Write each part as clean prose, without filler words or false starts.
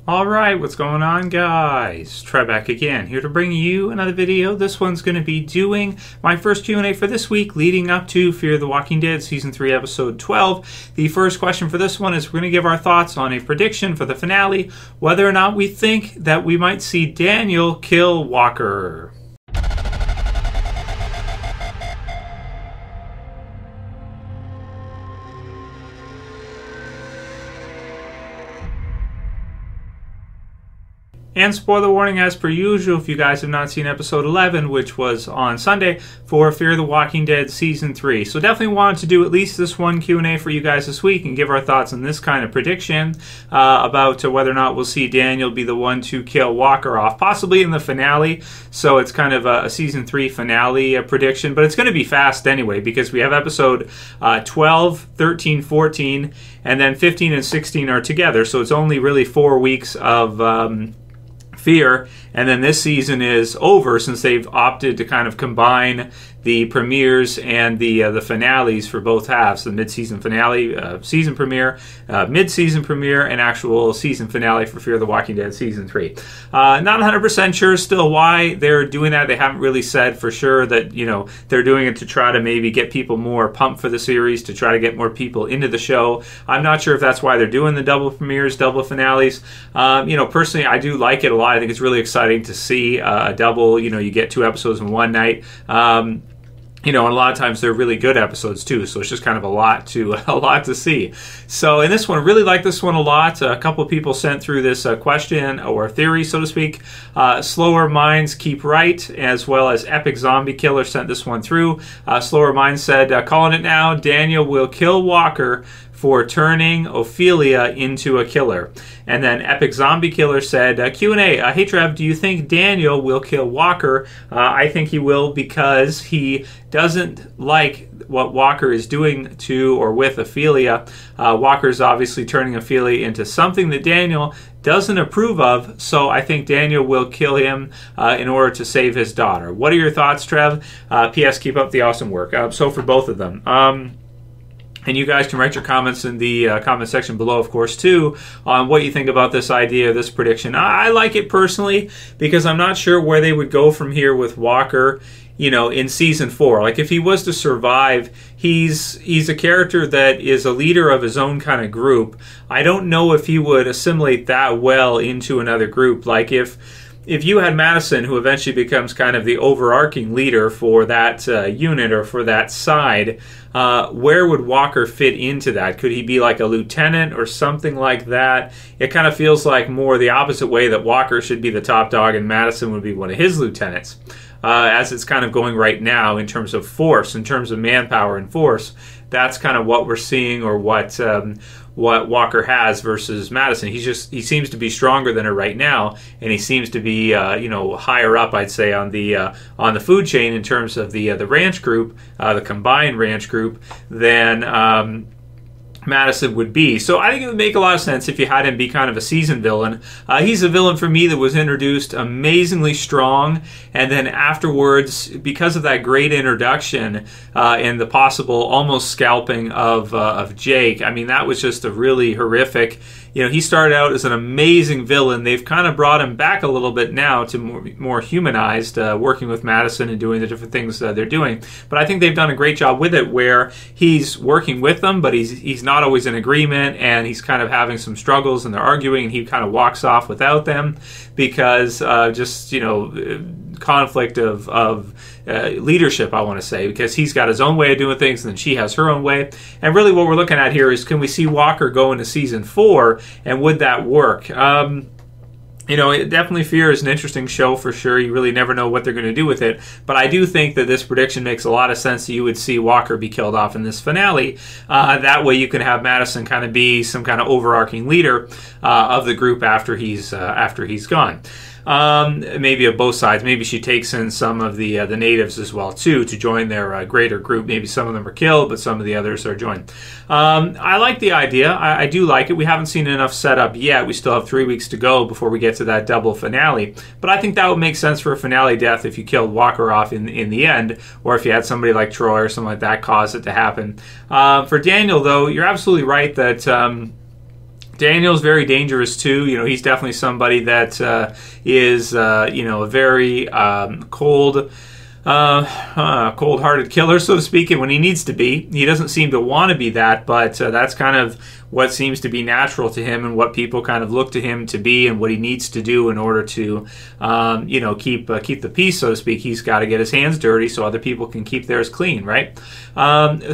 Alright, what's going on, guys? Trev back again, here to bring you another video. This one's going to be doing my first Q&A for this week leading up to Fear the Walking Dead Season 3 Episode 12. The first question for this one is we're going to give our thoughts on a prediction for the finale, whether or not we think that we might see Daniel kill Walker. And spoiler warning as per usual if you guys have not seen episode 11, which was on Sunday, for Fear the Walking Dead Season 3. So definitely wanted to do at least this one Q&A for you guys this week and give our thoughts on this kind of prediction about whether or not we'll see Daniel be the one to kill Walker off, possibly in the finale. So it's kind of a Season 3 finale prediction, but it's going to be fast anyway because we have episode 12, 13, 14, and then 15 and 16 are together. So it's only really 4 weeks of Fear, and then this season is over since they've opted to kind of combine the premieres and the finales for both halves, the mid-season finale, season premiere, mid-season premiere, and actual season finale for Fear the Walking Dead Season 3. Not 100% sure still why they're doing that. They haven't really said for sure that, you know, they're doing it to try to maybe get people more pumped for the series, to try to get more people into the show. I'm not sure if that's why they're doing the double premieres, double finales. You know, personally, I do like it a lot. I think it's really exciting to see a double, you know, you get 2 episodes in one night. You know, and a lot of times they're really good episodes too, so it's just kind of a lot to see. So in this one, I really like this one a lot. A couple of people sent through this question or theory, so to speak. Slower Minds Keep Right, as well as Epic Zombie Killer sent this one through. Slower Minds said, calling it now, Daniel will kill Walker for turning Ofelia into a killer. And then Epic Zombie Killer said, Q&A, hey Trev, do you think Daniel will kill Walker? I think he will because he doesn't like what Walker is doing to or with Ofelia. Walker's obviously turning Ofelia into something that Daniel doesn't approve of, so I think Daniel will kill him in order to save his daughter. What are your thoughts, Trev? P.S. Keep up the awesome work. So for both of them. And you guys can write your comments in the comment section below, of course, too, on what you think about this idea, this prediction. I like it personally because I'm not sure where they would go from here with Walker, you know, in Season 4. Like, if he was to survive, he's a character that is a leader of his own kind of group. I don't know if he would assimilate that well into another group. Like, if you had Madison, who eventually becomes kind of the overarching leader for that unit or for that side, where would Walker fit into that? Could he be like a lieutenant or something like that? It kind of feels like more the opposite way, that Walker should be the top dog and Madison would be one of his lieutenants. As it's kind of going right now in terms of force, in terms of manpower and force, that's kind of what we're seeing, or what Walker has versus Madison. He seems to be stronger than her right now, and he seems to be you know, higher up, I'd say, on the food chain in terms of the ranch group, the combined ranch group, than Madison would be. So I think it would make a lot of sense if you had him be kind of a seasoned villain. He's a villain for me that was introduced amazingly strong, and then afterwards, because of that great introduction and the possible almost scalping of Jake, I mean, that was just a really horrific. You know, he started out as an amazing villain. They've kind of brought him back a little bit now to more humanized, working with Madison and doing the different things they're doing. But I think they've done a great job with it, where he's working with them, but he's not always in agreement, and he's kind of having some struggles, and they're arguing, and he kind of walks off without them because just, you know, conflict of leadership, I want to say, because he's got his own way of doing things and then she has her own way. And really what we're looking at here is, can we see Walker go into Season 4, and would that work? You know, definitely Fear is an interesting show for sure. You really never know what they're going to do with it. But I do think that this prediction makes a lot of sense, that you would see Walker be killed off in this finale. That way you can have Madison kind of be some kind of overarching leader of the group after he's gone. Maybe of both sides. Maybe she takes in some of the natives as well too, to join their greater group. Maybe some of them are killed, but some of the others are joined. I like the idea. I do like it. We haven't seen enough setup yet. We still have 3 weeks to go before we get to that double finale. But I think that would make sense for a finale death if you killed Walker off in the end, or if you had somebody like Troy or something like that cause it to happen. For Daniel, though, you're absolutely right that Daniel's very dangerous too. You know, he's definitely somebody that is you know, a very cold-hearted killer, so to speak, and when he needs to be. He doesn't seem to want to be that, but that's kind of what seems to be natural to him and what people kind of look to him to be and what he needs to do in order to, you know, keep the peace, so to speak. He's got to get his hands dirty so other people can keep theirs clean, right?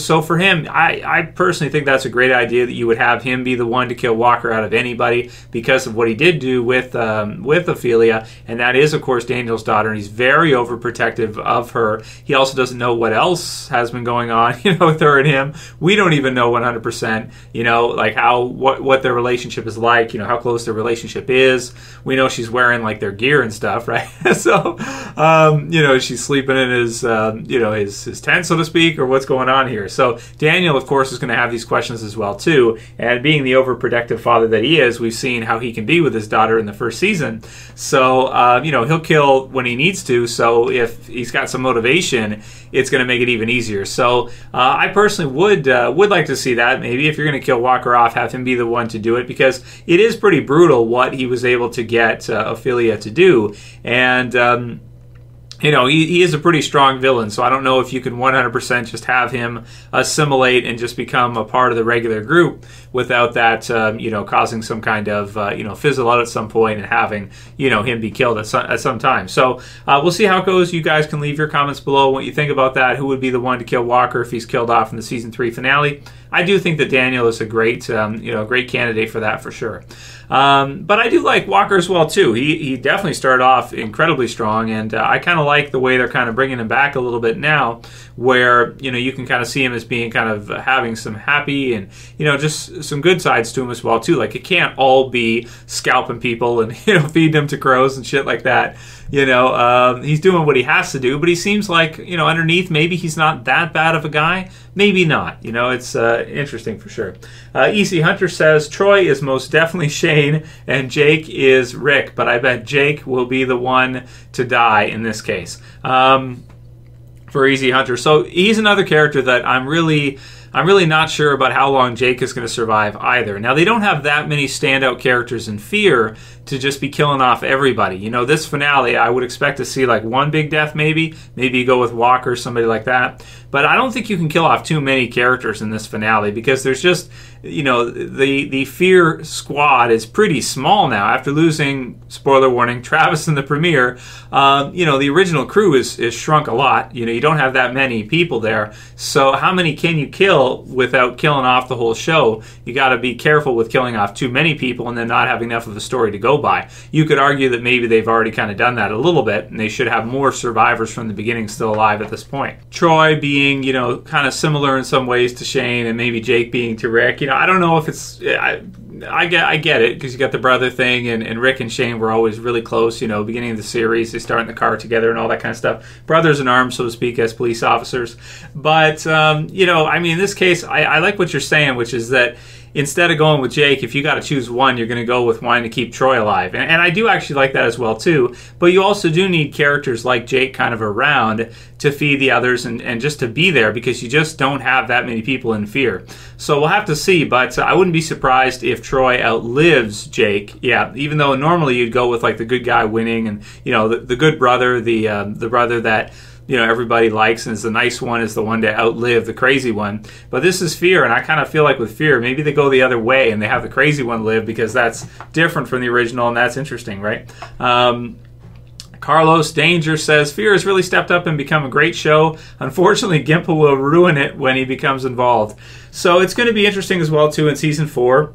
So for him, I personally think that's a great idea that you would have him be the one to kill Walker out of anybody because of what he did do with Ofelia, and that is, of course, Daniel's daughter, and he's very overprotective of her. He also doesn't know what else has been going on, you know, with her and him. We don't even know 100%, you know, like what their relationship is like, you know, how close their relationship is. We know she's wearing like their gear and stuff, right? So, you know, she's sleeping in his, you know, his tent, so to speak, or what's going on here. So Daniel, of course, is going to have these questions as well too. And being the overprotective father that he is, we've seen how he can be with his daughter in the first season. So, you know, he'll kill when he needs to. So if he's got some motivation, it's going to make it even easier. So I personally would like to see that. Maybe if you're going to kill Walker off, have him be the one to do it, because it is pretty brutal what he was able to get Ofelia to do. And you know, he is a pretty strong villain, so I don't know if you can 100% just have him assimilate and just become a part of the regular group without that, you know, causing some kind of, you know, fizzle out at some point and having, you know, him be killed at some time. So we'll see how it goes. You guys can leave your comments below what you think about that. Who would be the one to kill Walker if he's killed off in the Season 3 finale? I do think that Daniel is a great, you know, great candidate for that for sure. But I do like Walker as well too. He definitely started off incredibly strong, and I kind of like the way they're kind of bringing him back a little bit now, where, you know, you can kind of see him as being kind of having some happy and, you know, just some good sides to him as well too. Like, it can't all be scalping people and, you know, feeding them to crows and shit like that. You know, he's doing what he has to do, but he seems like, you know, underneath, maybe he's not that bad of a guy. Maybe not. You know, it's interesting for sure. Eazy Hunter says, Troy is most definitely Shane and Jake is Rick, but I bet Jake will be the one to die in this case. For Eazy Hunter. So he's another character that I'm really not sure about how long Jake is going to survive either. Now, they don't have that many standout characters in Fear to just be killing off everybody. You know, this finale, I would expect to see like one big death maybe. Maybe you go with Walker, somebody like that. But I don't think you can kill off too many characters in this finale because there's just, you know, the Fear squad is pretty small now. After losing, spoiler warning, Travis in the premiere, you know, the original crew is shrunk a lot. You know, you don't have that many people there. So how many can you kill without killing off the whole show? You got to be careful with killing off too many people and then not having enough of a story to go by. You could argue that maybe they've already kind of done that a little bit, and they should have more survivors from the beginning still alive at this point. Troy being, you know, kind of similar in some ways to Shane, and maybe Jake being to Rick. You know, I don't know if it's... I get it, because you got the brother thing, and Rick and Shane were always really close, you know, beginning of the series. They start in the car together and all that kind of stuff. Brothers in arms, so to speak, as police officers. But, you know, I mean, in this case, I like what you're saying, which is that instead of going with Jake, if you got to choose one, you're going to go with wanting to keep Troy alive. And I do actually like that as well, too. But you also do need characters like Jake kind of around to feed the others and just to be there, because you just don't have that many people in Fear. So we'll have to see, but I wouldn't be surprised if Troy outlives Jake. Yeah, even though normally you'd go with like the good guy winning and, you know, the good brother, the brother that, you know, everybody likes and is the nice one, is the one to outlive the crazy one. But this is Fear, and I kind of feel like with Fear, maybe they go the other way and they have the crazy one live, because that's different from the original, and that's interesting, right? Carlos Danger says, Fear has really stepped up and become a great show. Unfortunately, Gimpa will ruin it when he becomes involved. So it's going to be interesting as well, too, in Season 4.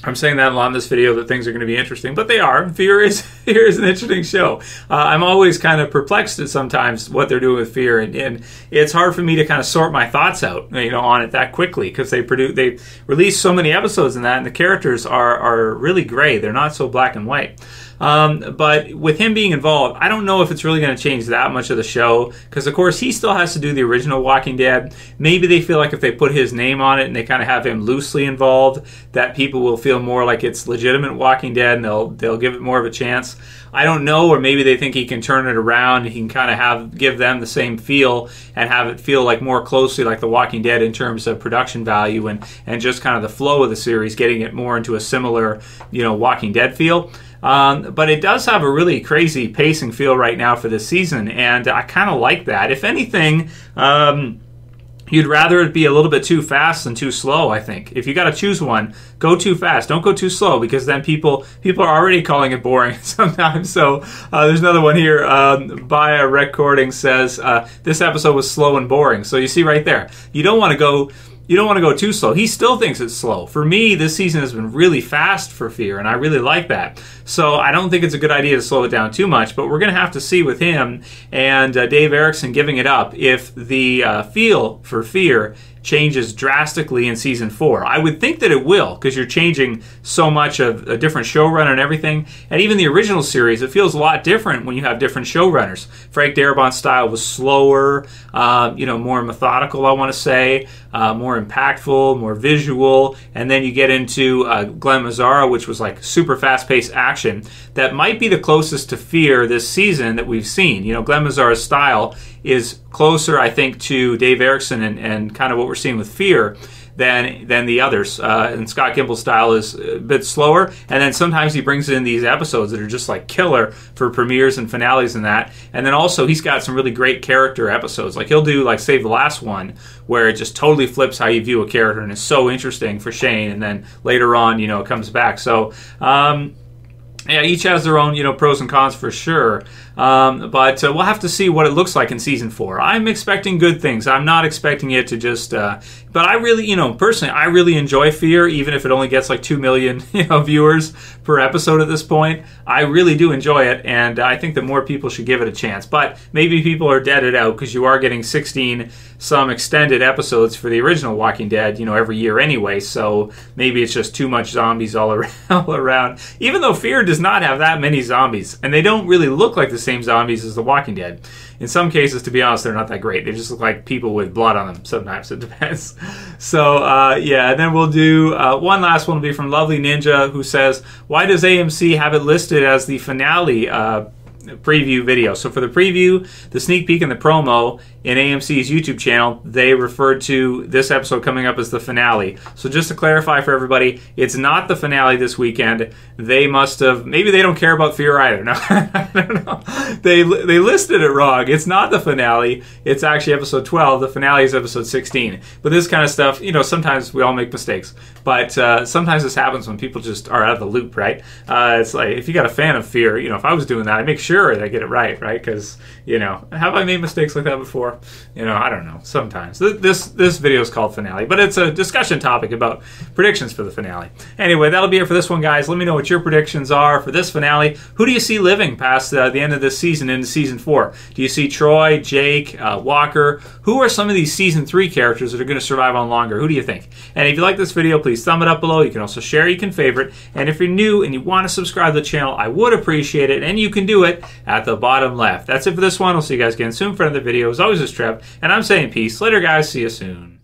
I'm saying that a lot in this video, that things are going to be interesting, but they are. Fear is an interesting show. I'm always kind of perplexed at sometimes what they're doing with Fear, and it's hard for me to kind of sort my thoughts out, you know, on it that quickly, because they release so many episodes in that, and the characters are really gray. They're not so black and white. But with him being involved, I don't know if it's really going to change that much of the show, because of course he still has to do the original Walking Dead. Maybe they feel like if they put his name on it and they kind of have him loosely involved, that people will feel feel more like it's legitimate Walking Dead, and they'll give it more of a chance. I don't know, or maybe they think he can turn it around. He can kind of give them the same feel and have it feel like more closely like The Walking Dead in terms of production value and just kind of the flow of the series, getting it more into a similar, Walking Dead feel. But it does have a really crazy pacing feel right now for this season, and I kind of like that. If anything, you'd rather it be a little bit too fast than too slow, I think. If you got to choose one, go too fast. Don't go too slow, because then people are already calling it boring sometimes. So there's another one here. By a recording says, this episode was slow and boring. So you see right there, you don't want to go too slow. He still thinks it's slow. For me, this season has been really fast for Fear, and I really like that. So I don't think it's a good idea to slow it down too much, but we're going to have to see with him and Dave Erickson giving it up if the feel for Fear changes drastically in season 4. I would think that it will, because you're changing so much of a different showrunner and everything. And even the original series, it feels a lot different when you have different showrunners. Frank Darabont's style was slower, more methodical, I want to say, more impactful, more visual. And then you get into Glenn Mazzara, which was like super fast-paced action. That might be the closest to Fear this season that we've seen. Glenn Mazzara's style is closer, I think, to Dave Erickson and kind of what we're seeing with Fear than the others. And Scott Gimble's style is a bit slower, and then sometimes he brings in these episodes that are just like killer for premieres and finales and that. And then also he's got some really great character episodes. Like he'll do like Save the Last One, where it just totally flips how you view a character, and it's so interesting for Shane, and then later on, it comes back. So yeah, each has their own, pros and cons for sure. But we'll have to see what it looks like in season 4. I'm expecting good things. I'm not expecting it to just... but I really, personally, I really enjoy Fear, even if it only gets like 2 million, viewers per episode at this point. I really do enjoy it, and I think that more people should give it a chance. But maybe people are deaded out, because you are getting 16 some extended episodes for the original Walking Dead, every year anyway. So maybe it's just too much zombies all around. Even though Fear does not have that many zombies, and they don't really look like the same zombies as The Walking Dead. In some cases, to be honest, they're not that great. They just look like people with blood on them. Sometimes it depends. So, yeah, and then we'll do one last one will be from Lovely Ninja, who says, why does AMC have it listed as the finale preview video? So for the preview, the sneak peek, and the promo in AMC's YouTube channel, they referred to this episode coming up as the finale. So just to clarify for everybody, it's not the finale this weekend. They must have, maybe they don't care about Fear either. No, I don't know. They listed it wrong. It's not the finale. It's actually episode 12. The finale is episode 16. But this kind of stuff, sometimes we all make mistakes. But sometimes this happens when people just are out of the loop, right? It's like, if you got a fan of Fear, if I was doing that, I'd make sure that I get it right? Because, have I made mistakes like that before? I don't know. Sometimes. This video is called Finale, but it's a discussion topic about predictions for the finale. Anyway, that'll be it for this one, guys. Let me know what your predictions are for this finale. Who do you see living past the end of this season into season 4? Do you see Troy, Jake, Walker? Who are some of these season 3 characters that are going to survive on longer? Who do you think? And if you like this video, please thumb it up below. You can also share, you can favorite. And if you're new and you want to subscribe to the channel, I would appreciate it. And you can do it at the bottom left. That's it for this one. I'll see you guys again soon for another video. As always, it's Trev, and I'm saying peace. Later, guys. See you soon.